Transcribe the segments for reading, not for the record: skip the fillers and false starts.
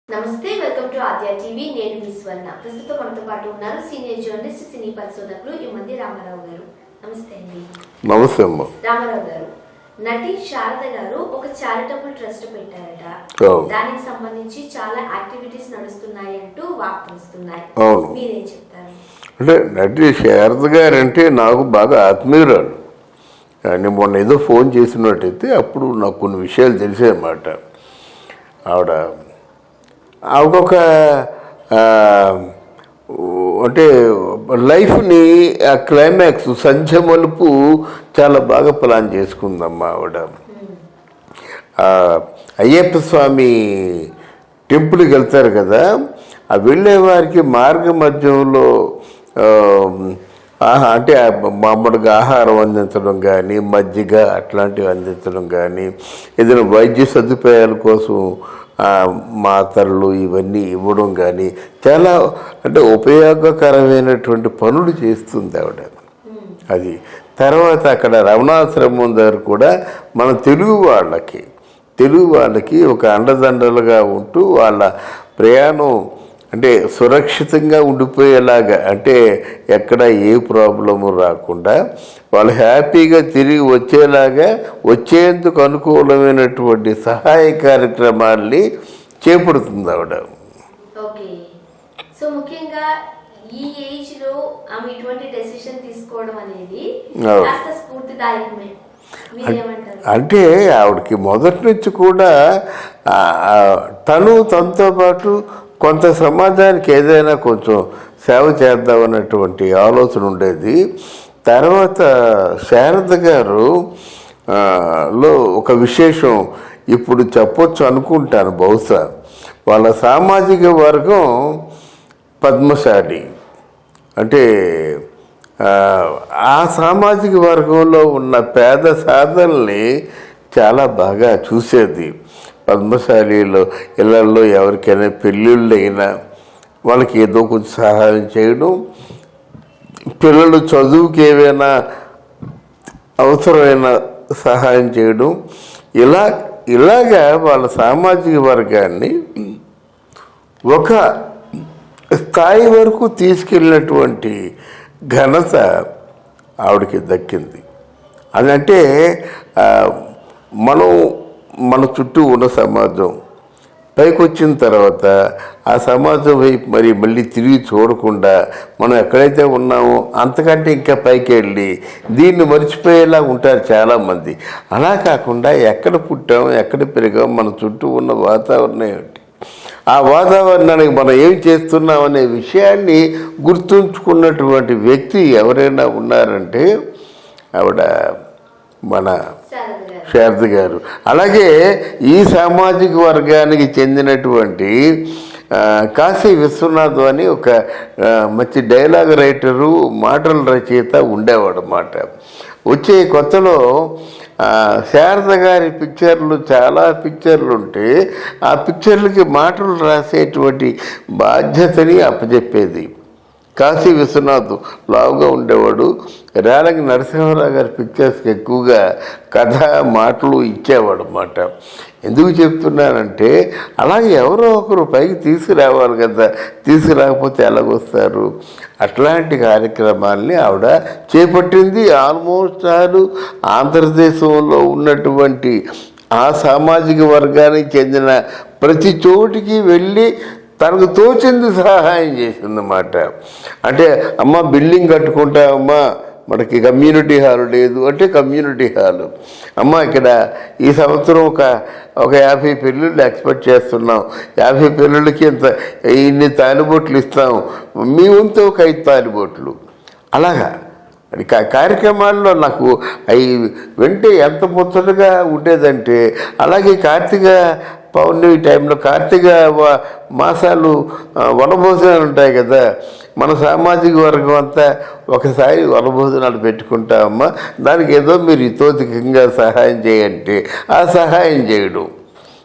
నమస్తే, welcome to Aadya TV. నేను మీ స్వర్ణ. ప్రస్తుతం మనతో పాటు ఉన్నారు సీనియర్ జర్నలిస్ట్, సినీ పరిశోధకులు ఇమ్మంది రామారావు గారు. నమస్తే అండి. నమస్తే అమ్మ. రామారావు గారు, నటి శారద గారు ఒక చారిటబుల్ ట్రస్ట్ పెట్టారట. దానికి సంబంధించి చాలా యాక్టివిటీస్ నడుస్తున్నాయి అంటూ వార్తలు వస్తున్నాయి. మీరేం చెప్తారు? అంటే నటి శారద గారు అంటే నాకు బాగా ఆత్మీయురాలు. నేను మొన్న ఏదో ఫోన్ చేసినట్టయితే అప్పుడు నాకు కొన్ని విషయాలు తెలిసాయన్నమాట. ఆవిడొక అంటే లైఫ్ని ఆ క్లైమాక్స్ సంధ్య మలుపు చాలా బాగా ప్లాన్ చేసుకుందమ్మా ఆవిడ. అయ్యప్ప స్వామి టెంపుల్కి వెళ్తారు కదా, ఆ వెళ్ళే వారికి మార్గ మధ్యంలో అంటే మామూలుగా ఆహారం అందించడం కానీ, మజ్జిగ అట్లాంటివి అందించడం కానీ, ఏదైనా వైద్య సదుపాయాల కోసం మాత్రలు ఇవన్నీ ఇవ్వడం కానీ చాలా అంటే ఉపయోగకరమైనటువంటి పనులు చేస్తుంది ఆవిడ. అది తర్వాత అక్కడ రమణాశ్రమం దగ్గర కూడా మన తెలుగు వాళ్ళకి ఒక అండదండలుగా ఉంటూ వాళ్ళ ప్రయాణం అంటే సురక్షితంగా ఉండిపోయేలాగా, అంటే ఎక్కడ ఏ ప్రాబ్లము రాకుండా వాళ్ళు హ్యాపీగా తిరిగి వచ్చేందుకు అనుకూలమైనటువంటి సహాయ కార్యక్రమాల్ని చేపడుతుంది ఆవిడ. ఓకే, సో ముఖ్యంగా ఈ ఏజ్ లో ఆమె ఇటువంటి డెసిషన్ తీసుకోవడం అనేది కాస్త స్ఫూర్తిదాయకమే. అంటే ఆవిడకి మొదటి నుంచి కూడా తనతో పాటు కొంత సమాజానికి ఏదైనా కొంచెం సేవ చేద్దామన్నటువంటి ఆలోచన ఉండేది. తర్వాత శారద గారు లో ఒక విశేషం ఇప్పుడు చెప్పొచ్చు అనుకుంటాను. బహుశా వాళ్ళ సామాజిక వర్గం పద్మశాలి. అంటే ఆ సామాజిక వర్గంలో ఉన్న పేద సాధనల్ని చాలా బాగా చూసేది. పద్మశాలిలో ఇళ్లలో ఎవరికైనా పెళ్ళిళ్ళు అయినా వాళ్ళకి ఏదో కొంచెం సహాయం చేయడం, పిల్లలు చదువుకి ఏవైనా అవసరమైన సహాయం చేయడం, ఇలాగా వాళ్ళ సామాజిక వర్గాన్ని ఒక స్థాయి వరకు తీసుకెళ్ళినటువంటి ఘనత ఆవిడకి దక్కింది. అదంటే మన చుట్టూ ఉన్న సమాజం పైకి వచ్చిన తర్వాత ఆ సమాజం వైపు మళ్ళీ తిరిగి చూడకుండా మనం ఎక్కడైతే ఉన్నామో అంతకంటే ఇంకా పైకి వెళ్ళి దీన్ని మర్చిపోయేలా ఉంటారు చాలామంది. అలా కాకుండా ఎక్కడ పుట్టాం, ఎక్కడ పెరిగాం, మన చుట్టూ ఉన్న వాతావరణం ఏమిటి, ఆ వాతావరణానికి మనం ఏం చేస్తున్నాం అనే విషయాన్ని గుర్తుంచుకున్నటువంటి వ్యక్తి ఎవరైనా ఉన్నారంటే ఆవిడ మన శారద గారు. అలాగే ఈ సామాజిక వర్గానికి చెందినటువంటి కాశీ విశ్వనాథ్ అని ఒక మంచి డైలాగ్ రైటరు, మాటల రచయిత ఉండేవాడు అన్నమాట. వచ్చే కొత్తలో శారద గారి చాలా పిక్చర్లు ఉంటే ఆ పిక్చర్లకి మాటలు రాసేటువంటి బాధ్యతని అప్పచెప్పేది కాశీ విశ్వనాథ్. లావుగా ఉండేవాడు. రేలంగి నరసింహారావు గారి పిక్చర్స్కి ఎక్కువగా కథ మాటలు ఇచ్చేవాడు అన్నమాట. ఎందుకు చెప్తున్నానంటే అలాగే ఎవరో ఒకరు పైకి తీసుకురావాలి కదా, తీసుకురాకపోతే ఎలాగొస్తారు? అట్లాంటి కార్యక్రమాల్ని ఆవిడ చేపట్టింది. ఆల్మోస్ట్ ఆంధ్రదేశంలో ఉన్నటువంటి ఆ సామాజిక వర్గానికి చెందిన ప్రతి చోటికి వెళ్ళి తనకు తోచింది సహాయం చేసిందన్నమాట. అంటే అమ్మ బిల్డింగ్ కట్టుకుంటామమ్మా, మనకి కమ్యూనిటీ హాల్ లేదు అంటే కమ్యూనిటీ హాలు. అమ్మ ఇక్కడ ఈ సంవత్సరం ఒక 50 పెళ్ళిళ్ళు ఎక్స్పెక్ట్ చేస్తున్నాం, 50 పెళ్ళిళ్ళకి ఇన్ని తాలిబొట్లు ఇస్తాం, మీ వంతు ఒక 5 తాలిబొట్లు. అలాగా కార్యక్రమాల్లో నాకు అవి వింటే ఎంత ముచ్చటగా ఉండేదంటే, అలాగే కార్తీక పౌర్ణమి టైంలో కార్తీక మాసాలు వనభోజనాలు ఉంటాయి కదా, మన సామాజిక వర్గం అంతా ఒకసారి వనభోజనాలు పెట్టుకుంటామమ్మా, దానికి ఏదో మీరు ఇతోధికంగా సహాయం చేయంటే ఆ సహాయం చేయడం.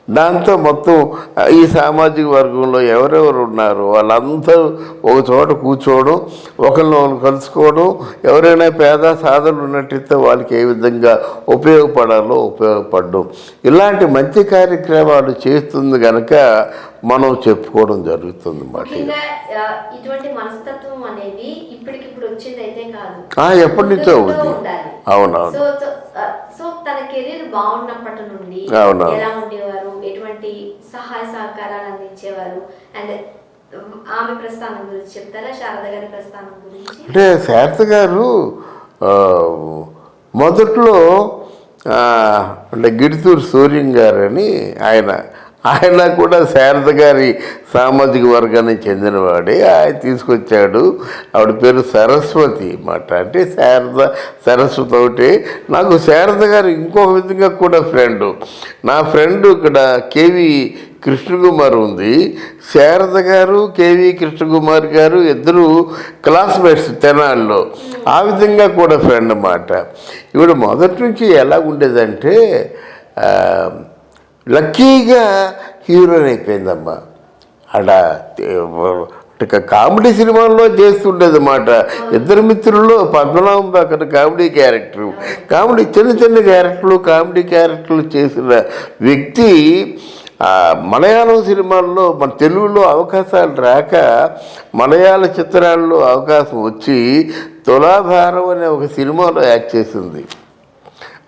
దాంతో మొత్తం ఈ సామాజిక వర్గంలో ఎవరెవరు ఉన్నారో వాళ్ళందరూ ఒక చోట కూర్చోవడం, ఒకరిని కలుసుకోవడం, ఎవరైనా పేద సాధనలు ఉన్నట్టయితే వాళ్ళకి ఏ విధంగా ఉపయోగపడాలో ఉపయోగపడడం, ఇలాంటి మంచి కార్యక్రమాలు చేస్తుంది కనుక మనం చెప్పుకోవడం జరుగుతుంది అన్నమాట. ఇటువంటి మనస్తత్వం అనేది ఇప్పటికిప్పుడు వచ్చింది అయితే కాదు, ఎప్పటి నుంచో ఉంది. అవునవును. సో తన కెరీర్ బాగున్నప్పటి నుండి ఎలా ఉండేవారు, ఎటువంటి సహాయ సహకారాలు అందించేవారు, అండ్ ఆమె ప్రస్థానం గురించి చెప్తారా, శారద గారి ప్రస్థానం గురించి? అంటే శారద గారు మొదట్లో అంటే గిడుతూరు సూర్యం గారు అని ఆయన కూడా శారద గారి సామాజిక వర్గానికి చెందినవాడే. ఆయన తీసుకొచ్చాడు. ఆవిడ పేరు సరస్వతి అన్నమాట. అంటే సరస్వతి ఒకటి. నాకు శారద గారు ఇంకొక విధంగా కూడా ఫ్రెండ్. నా ఫ్రెండ్ ఇక్కడ కేవి కృష్ణకుమార్ ఉంది. శారద గారు, కేవి కృష్ణకుమార్ గారు ఇద్దరు క్లాస్మేట్స్ తెనాల్లో. ఆ విధంగా కూడా ఫ్రెండ్ అన్నమాట. ఈవిడ మొదటి నుంచి ఎలా ఉండేదంటే లక్కీగా హీరోయిన్ అయిపోయిందమ్మా. కామెడీ సినిమాల్లో చేస్తుండేది అన్నమాట. ఇద్దరు మిత్రుల్లో పద్మనాభం అక్కడ కామెడీ చిన్న కామెడీ క్యారెక్టర్లు చేసిన వ్యక్తి మలయాళం సినిమాల్లో మన తెలుగులో అవకాశాలు రాక మలయాళ చిత్రాల్లో అవకాశం వచ్చి తులాభారం అనే ఒక సినిమాలో యాక్ట్ చేసింది.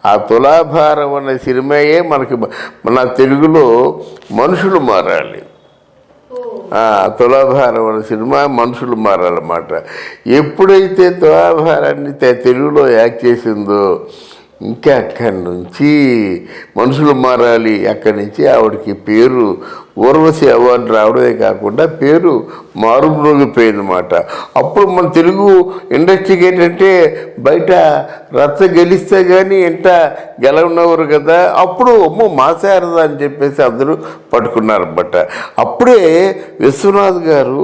ఆ తులాభారం అనే సినిమాయే మన తెలుగులో మనుషులు మారాలి. తులాభారం అనే సినిమా మనుషులు మారాలన్నమాట. ఎప్పుడైతే తులాభారాన్ని తెలుగులో యాక్ట్ చేసిందో ఇంకా అక్కడి నుంచి మనుషులు మారాలి, అక్కడి నుంచి ఆవిడకి పేరు ఊర్వశి అవార్డు రావడమే కాకుండా పేరు మారుమ్రోగిపోయిందన్నమాట. అప్పుడు మన తెలుగు ఇండస్ట్రీకి ఏంటంటే బయట రచ్చ గెలిస్తే కానీ ఎంట గెలవనవరు కదా. అప్పుడు మా శారద అని చెప్పేసి అందరూ పట్టుకున్నారన్నమాట. అప్పుడే విశ్వనాథ్ గారు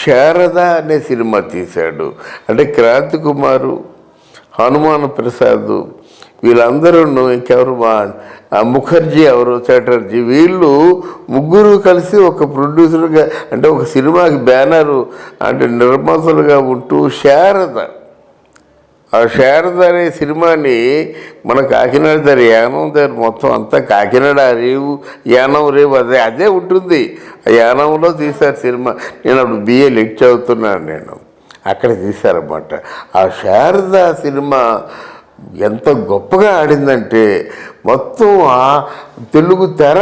శారద అనే సినిమా తీశాడు. అంటే క్రాంతి కుమారు, హనుమాన్ ప్రసాద్ వీళ్ళందరూ ఇంకెవరు ముఖర్జీ చాటర్జీ వీళ్ళు ముగ్గురు కలిసి ఒక ప్రొడ్యూసర్గా అంటే ఒక సినిమాకి బ్యానరు అంటే నిర్మాతలుగా ఉంటూ శారద అనే సినిమాని మన కాకినాడ దగ్గర యానం దగ్గర మొత్తం అంతా కాకినాడ రేవు యానం రేవు అదే ఉంటుంది. ఆ యానంలో తీశారు సినిమా. నేను అప్పుడు BA లెక్చర్ చదువుతున్నాను. అక్కడ తీశారన్నమాట. ఆ శారద సినిమా ఎంత గొప్పగా ఆడిందంటే మొత్తం ఆ తెలుగు తెర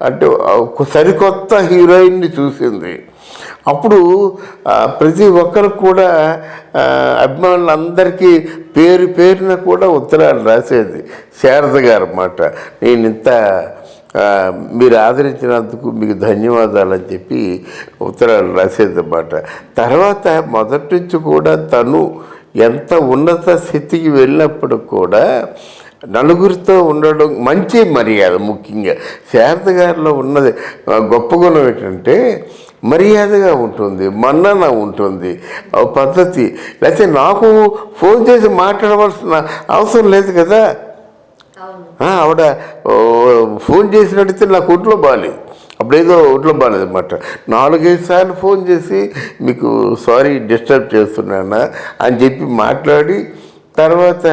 అంటే ఒక సరికొత్త హీరోయిన్ని చూసింది. అప్పుడు ప్రతి ఒక్కరు కూడా అభిమానులందరికీ పేరున కూడా ఉత్తరాలు రాసేది శారద గారు అన్నమాట. నేను మీరు ఆదరించినందుకు మీకు ధన్యవాదాలు అని చెప్పి ఉత్తరాలు రాసేదన్నమాట. తర్వాత మొదటి నుంచి కూడా తను ఎంత ఉన్నత స్థితికి వెళ్ళినప్పుడు కూడా నలుగురితో ఉండడం మంచి మర్యాద. ముఖ్యంగా శారద గారిలో ఉన్నది గొప్ప గుణం ఏంటంటే మర్యాదగా ఉంటుంది, మన్నన ఉంటుంది, పద్ధతి. లేకపోతే నాకు ఫోన్ చేసి మాట్లాడవలసిన అవసరం లేదు కదా. ఆవిడ ఫోన్ చేసినట్టయితే నాకు ఒంట్లో బాగాలేదు, అప్పుడేదో ఒంట్లో బాగాలేదు అన్నమాట. 4-5 సార్లు ఫోన్ చేసి మీకు సారీ డిస్టర్బ్ చేస్తున్నానా అని చెప్పి మాట్లాడి తర్వాత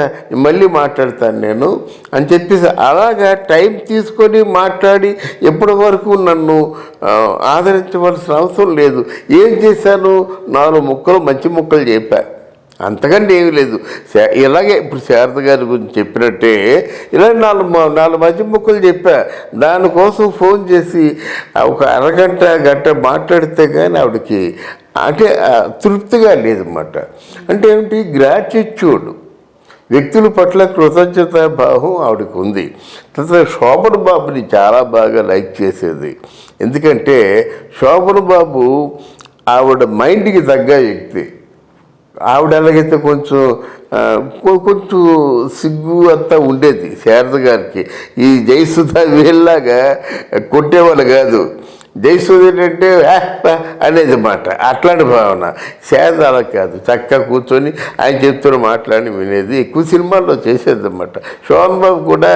మళ్ళీ మాట్లాడతాను నేను అని చెప్పేసి అలాగా టైం తీసుకొని మాట్లాడి ఎప్పటి వరకు నన్ను ఆదరించవలసిన అవసరం లేదు. ఏం చేశాను, 4 మంచి ముక్కలు చెప్పాను, అంతకంటే ఏమీ లేదు. ఇలాగే ఇప్పుడు శారద గారి గురించి చెప్పినట్టే ఇలా 4 మంచి ముక్కలు చెప్పా. దానికోసం ఫోన్ చేసి ఒక గంట మాట్లాడితే కానీ ఆవిడకి అంటే తృప్తిగా లేదన్నమాట. అంటే ఏమిటి, గ్రాటిట్యూడ్, వ్యక్తుల పట్ల కృతజ్ఞత భావం ఆవిడకు ఉంది. తర్వాత శోభన్ బాబుని చాలా బాగా లైక్ చేసేది. ఎందుకంటే శోభన్ బాబు ఆవిడ మైండ్కి తగ్గ వ్యక్తి. ఆవిడ ఎలాగైతే కొంచెం సిగ్గు అంతా ఉండేది శారద గారికి. ఈ జయసుధ వీళ్ళలాగా కొట్టేవాళ్ళు కాదు. జయసూర్యుడు అంటే అనేది మాట, అట్లాంటి భావన. శారద అలా కాదు, చక్కగా కూర్చొని ఆయన చెప్తున్న మాట్లాడి వినేది. ఎక్కువ సినిమాల్లో చేసేది అన్నమాట. శోభన్ బాబు కూడా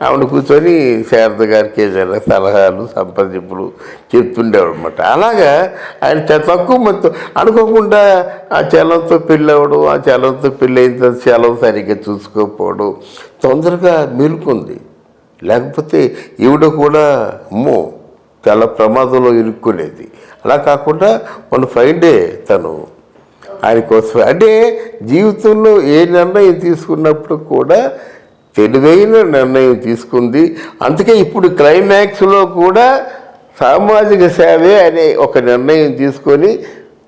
ఆవిడ కూర్చొని శారద గారికి ఏదైనా సలహాలు సంప్రదింపులు చెప్తుండేవాడు అనమాట. అలాగా ఆయన తక్కువ మంది అనుకోకుండా ఆ చలంతో పెళ్ళి అవ్వడం, ఆ చలంతో పెళ్ళి అయిన తర్వాత చలం సరిగ్గా చూసుకోకపోవడం, తొందరగా మెలుకుంది. లేకపోతే ఈవిడ కూడా అమ్మో చాలా ప్రమాదంలో ఇరుక్కునేది. అలా కాకుండా మన ఫ్రైడే తను ఆయన కోసం అంటే జీవితంలో ఏ నిర్ణయం తీసుకున్నప్పుడు కూడా తెలివైన నిర్ణయం తీసుకుంది. అందుకే ఇప్పుడు క్లైమాక్స్లో కూడా సామాజిక సేవే అనే ఒక నిర్ణయం తీసుకొని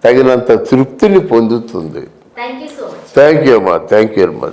తగినంత తృప్తిని పొందుతుంది. Thank you so much. Thank you అమ్మా, థ్యాంక్ యూ అమ్మా.